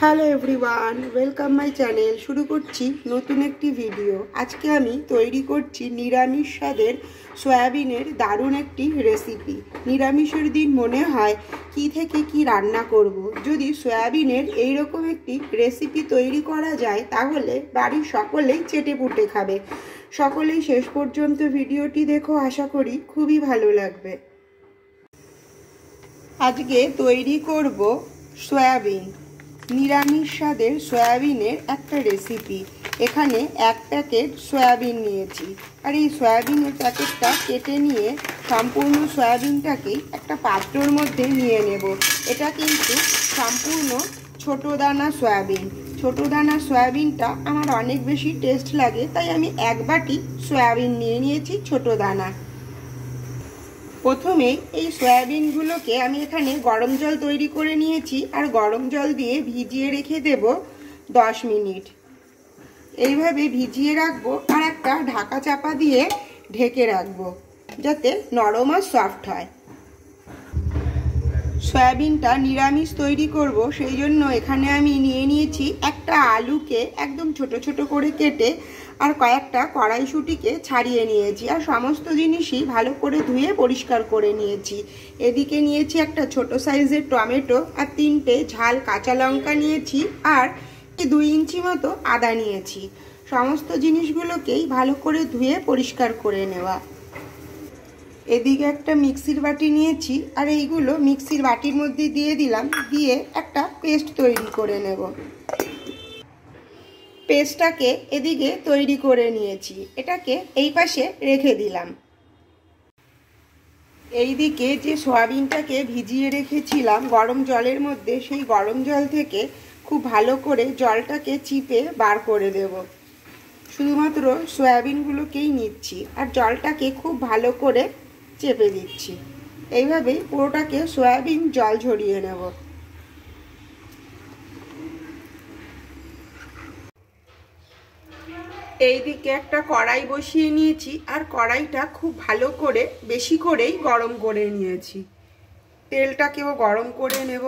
Hello everyone, welcome my channel. শুরু করছি নতুন একটি ভিডিও। আজকে আমি তৈরি করছি নিরামিষ স্বাদের সয়াবিনের দারুণ একটি রেসিপি। নিরামিষের দিন মনে হয় কি থেকে কি রান্না করব। যদি সয়াবিনের এইরকম একটি রেসিপি তৈরি করা যায় তাহলে বাড়ির সকলেই চেটেপুটে খাবে। সকলেই শেষ পর্যন্ত ভিডিওটি দেখো, আশা করি খুবই ভালো লাগবে। আজকে তৈরি করব সয়াবিন, নিরামিষ স্বাদের সয়াবিনের একটা রেসিপি। এখানে এক প্যাকেট সয়াবিন নিয়েছি, আর এই সয়াবিনের প্যাকেটটা কেটে নিয়ে সম্পূর্ণ সয়াবিনটাকেই একটা পাত্রর মধ্যে নিয়ে নেব। এটা কিন্তু সম্পূর্ণ ছোট দানা সয়াবিন। ছোট দানা সয়াবিনটা আমার অনেক বেশি টেস্ট লাগে, তাই আমি এক বাটি সয়াবিন নিয়ে নিয়েছি ছোট দানা। প্রথমে এই সয়াবিনগুলোকে আমি এখানে গরম জল তৈরি করে নিয়েছি, আর গরম জল দিয়ে ভিজিয়ে রেখে দেব 10 মিনিট। এইভাবে ভিজিয়ে রাখবো আর একটা ঢাকা চাপা দিয়ে ঢেকে রাখবো যাতে নরম আর সফট হয়। সয়াবিনটা নিরামিষ তৈরি করব, সেই জন্য এখানে আমি নিয়ে নিয়েছি একটা আলুকে একদম ছোট ছোট করে কেটে, আর কয়েকটা কড়াইশুঁটিকে ছাড়িয়ে নিয়েছি, আর সমস্ত জিনিসই ভালো করে ধুয়ে পরিষ্কার করে নিয়েছি। এদিকে নিয়েছি একটা ছোট সাইজের টমেটো, আর 3টে ঝাল কাঁচা লঙ্কা নিয়েছি, আর 2 ইঞ্চি মতো আদা নিয়েছি। সমস্ত জিনিসগুলোকেই ভালো করে ধুয়ে পরিষ্কার করে নেওয়া। এদিকে একটা মিক্সির বাটি নিয়েছি, আর এইগুলো মিক্সির বাটির মধ্যে দিয়ে দিলাম, দিয়ে একটা পেস্ট তৈরি করে নেব। পেস্টটাকে এদিকে তৈরি করে নিয়েছি, এটাকে এই পাশে রেখে দিলাম। এইদিকে যে সয়াবিনটাকে ভিজিয়ে রেখেছিলাম গরম জলের মধ্যে, সেই গরম জল থেকে খুব ভালো করে জলটাকে চিপে বার করে দেব। শুধুমাত্র সয়াবিনগুলোকেই নিচ্ছি, আর জলটাকে খুব ভালো করে চেপে দিচ্ছি। এইভাবেই পুরোটাকে সয়াবিন জল ঝরিয়ে নেব। এইদিকে একটা কড়াই বসিয়ে নিয়েছি, আর কড়াইটা খুব ভালো করে বেশি করেই গরম করে নিয়েছি। তেলটাকেও গরম করে নেব।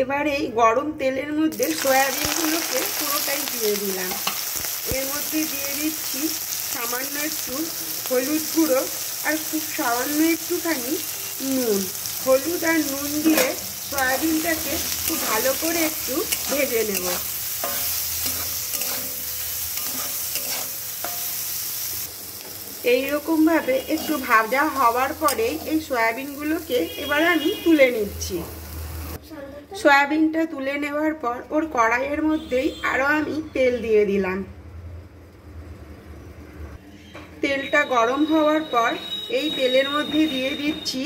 এবার এই গরম তেলের মধ্যে সয়াবিনগুলোকে পুরোটাই দিয়ে দিলাম। এর মধ্যে দিয়ে দিচ্ছি সামান্য একটু হলুদ গুঁড়ো, আর খুব সামান্য একটুখানি নুন। হলুদ আর নুন দিয়ে সয়াবিনটাকে খুব ভালো করে একটু ভেজে নেব। এইরকমভাবে একটু ভাজা হওয়ার পরে এই সয়াবিনগুলোকে এবার আমি তুলে নিচ্ছি। সয়াবিনটা তুলে নেওয়ার পর ওর কড়াইয়ের মধ্যেই আরও আমি তেল দিয়ে দিলাম। তেলটা গরম হওয়ার পর এই তেলের মধ্যে দিয়ে দিচ্ছি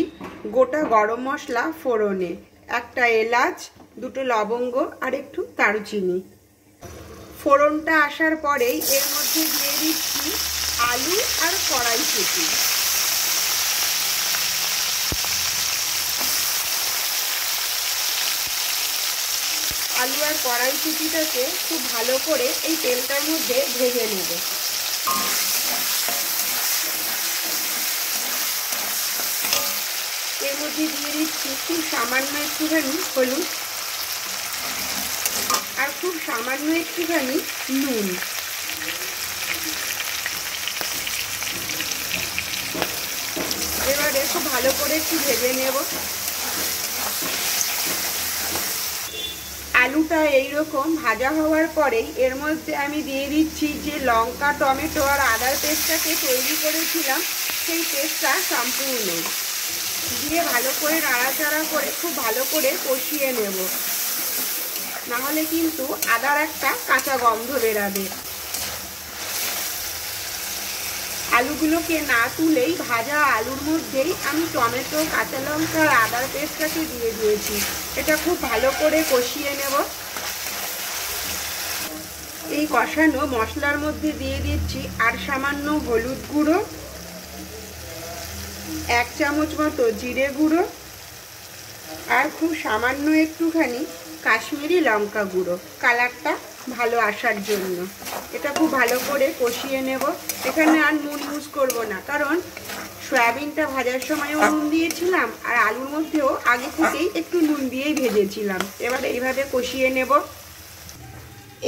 গোটা গরম মশলা ফোড়নে, একটা এলাচ, 2টো লবঙ্গ, আর একটু দারুচিনি। ফোড়নটা আসার পরেই এর মধ্যে দিয়ে দিচ্ছি আলু আর কড়াইশুঁটি। আলু আর কড়াইশুঁটিটাকে খুব ভালো করে এই তেলটার মধ্যে ভেজে নেব। এর মধ্যে দিয়ে দিচ্ছি খুব সামান্য একটুখানি হলুদ, আর খুব সামান্য একটুখানি নুন। এবারে খুব ভালো করে একটু ভেজে নেব। আলুটা এইরকম ভাজা হওয়ার পরেই এর মধ্যে আমি দিয়ে দিচ্ছি যে লঙ্কা, টমেটো আর আদার পেস্টটাকে তৈরি করেছিলাম, সেই পেস্টটা সম্পূর্ণ দিয়ে ভালো করে নাড়াচাড়া করে খুব ভালো করে কষিয়ে নেব, নাহলে কিন্তু আদার একটা কাঁচা গন্ধ বেরাবে। আলুগুলোকে না তুলেই ভাজা আলুর মধ্যেই আমি টমেটো, কাঁচা লঙ্কা আর আদার পেস্টটাকে দিয়ে দিয়েছি। এটা খুব ভালো করে কষিয়ে নেব। এই কষানো মশলার মধ্যে দিয়ে দিচ্ছি আর সামান্য হলুদ গুঁড়ো, 1 চামচ মতো জিরে গুঁড়ো, আর খুব সামান্য একটুখানি কাশ্মীরি লঙ্কা গুঁড়ো, কালারটা ভালো আসার জন্য। এটা খুব ভালো করে কষিয়ে নেব। এখানে আর নুন ইউজ করব না, কারণ সয়াবিনটা ভাজার সময়ও নুন দিয়েছিলাম আর আলুর মধ্যেও আগে থেকেই একটু নুন দিয়েই ভেজেছিলাম। এবার এইভাবে কষিয়ে নেব।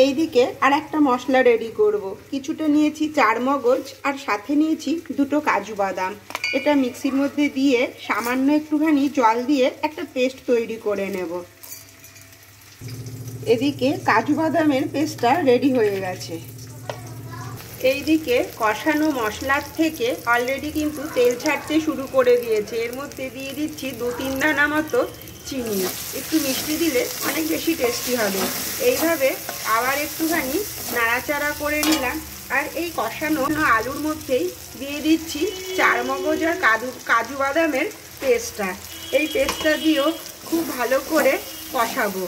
এইদিকে আর একটা মশলা রেডি করব। কিছুটা নিয়েছি চারমগজ আর সাথে নিয়েছি দুটো কাজু বাদাম। এটা মিক্সির মধ্যে দিয়ে সামান্য একটুখানি জল দিয়ে একটা পেস্ট তৈরি করে নেব। এদিকে কাজু বাদামের পেস্টটা রেডি হয়ে গেছে। এইদিকে কষানো মশলার থেকে অলরেডি কিন্তু তেল ছাড়তে শুরু করে দিয়েছে। এর মধ্যে দিয়ে দিচ্ছি 2-3 দানা মতো চিনি। একটু মিষ্টি দিলে অনেক বেশি টেস্টি হবে। এইভাবে আবার একটুখানি নাড়াচাড়া করে নিলাম। আর এই কষানো আলুর মধ্যেই দিয়ে দিচ্ছি চারমগজ আর কাজু বাদামের পেস্টটা। এই পেস্টটা দিয়েও খুব ভালো করে কষাবো।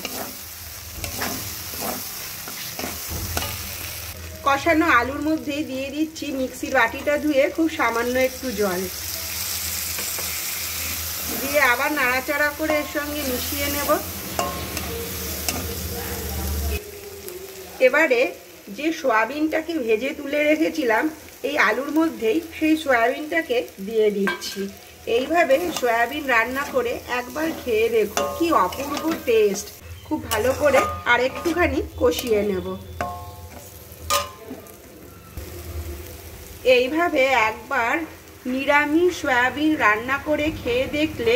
কষানো আলুর মধ্যে দিয়ে দিচ্ছি মিক্সির বাটিটা ধুয়ে খুব সামান্য একটু জল দিয়ে আবার নাড়াচাড়া করে এর সঙ্গে মিশিয়ে নেব। এবারে যে সয়াবিনটাকে ভেজে তুলে রেখেছিলাম এই আলুর মধ্যেই সেই সয়াবিনটাকে দিয়ে দিচ্ছি। এইভাবে সয়াবিন রান্না করে একবার খেয়ে দেখো, কি অপূর্ব টেস্ট। খুব ভালো করে আর একটুখানি কষিয়ে নেব। এইভাবে একবার নিরামিষ সয়াবিন রান্না করে খেয়ে দেখলে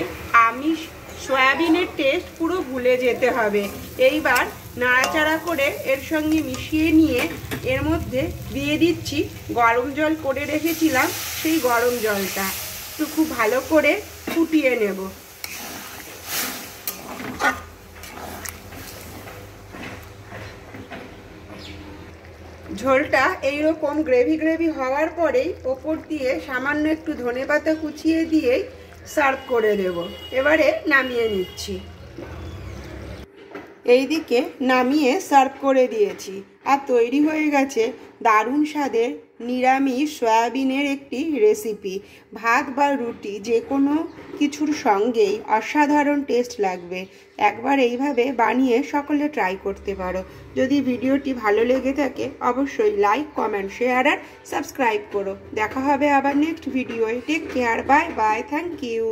আমিষ সয়াবিনের টেস্ট পুরো ভুলে যেতে হবে। এইবার নাড়াচাড়া করে এর সঙ্গে মিশিয়ে নিয়ে এর মধ্যে দিয়ে দিচ্ছি গরম জল করে রেখেছিলাম সেই গরম জলটা। একটু খুব ভালো করে ফুটিয়ে নেব। ঝোলটা এইরকম গ্রেভি গ্রেভি হওয়ার পরেই ওপর দিয়ে সামান্য একটু ধনেপাতা কুচিয়ে দিয়েই সার্ভ করে দেব। এবারে নামিয়ে নিচ্ছি। এইদিকে নামিয়ে সার্ভ করে দিয়েছি আর তৈরি হয়ে গেছে দারুণ স্বাদের নিরামিষ সয়াবিনের একটি রেসিপি। ভাত বা রুটি যে কোনো কিছুর সঙ্গেই অসাধারণ টেস্ট লাগবে। একবার এইভাবে বানিয়ে সকলে ট্রাই করতে পারো। যদি ভিডিওটি ভালো লেগে থাকে অবশ্যই লাইক, কমেন্ট, শেয়ার আর সাবস্ক্রাইব করো। দেখা হবে আবার নেক্সট ভিডিওয়ে। Take care, bye bye, thank you.